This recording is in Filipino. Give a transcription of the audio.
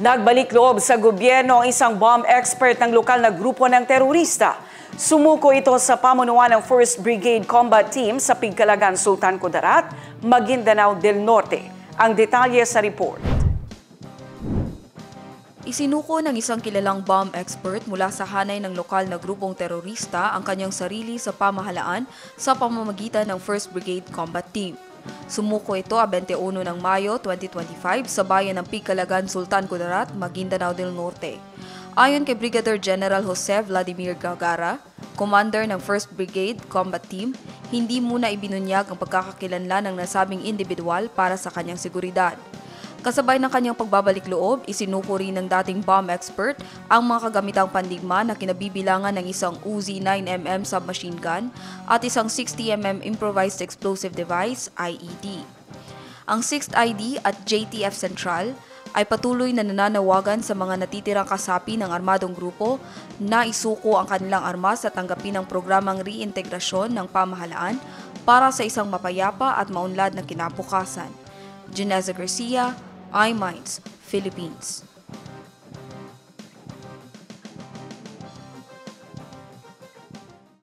Nagbalik loob sa gobyerno ang isang bomb expert ng lokal na grupo ng terorista. Sumuko ito sa pamunuan ng 1st Brigade Combat Team sa Pigkalagan, Sultan Kudarat, Maguindanao del Norte. Ang detalye sa report. Isinuko ng isang kilalang bomb expert mula sa hanay ng lokal na grupong terorista ang kanyang sarili sa pamahalaan sa pamamagitan ng 1st Brigade Combat Team. Sumuko ito 21 ng Mayo 2025 sa bayan ng Pigkalagan, Sultan Kudarat, Maguindanao del Norte. Ayon kay Brigadier General Jose Vladimir Gagara, commander ng 1st Brigade Combat Team, hindi muna ibinunyag ang pagkakakilanlan ng nasabing individual para sa kanyang seguridad. Kasabay ng kanyang pagbabalik loob, isinuko rin ng dating bomb expert ang mga kagamitang pandigma na kinabibilangan ng isang Uzi 9mm submachine gun at isang 60mm improvised explosive device, IED. Ang 6th ID at JTF Central ay patuloy na nananawagan sa mga natitirang kasapi ng armadong grupo na isuko ang kanilang armas at tanggapin ang programang reintegrasyon ng pamahalaan para sa isang mapayapa at maunlad na kinabukasan. Geneza Garcia, iMinds, Philippines.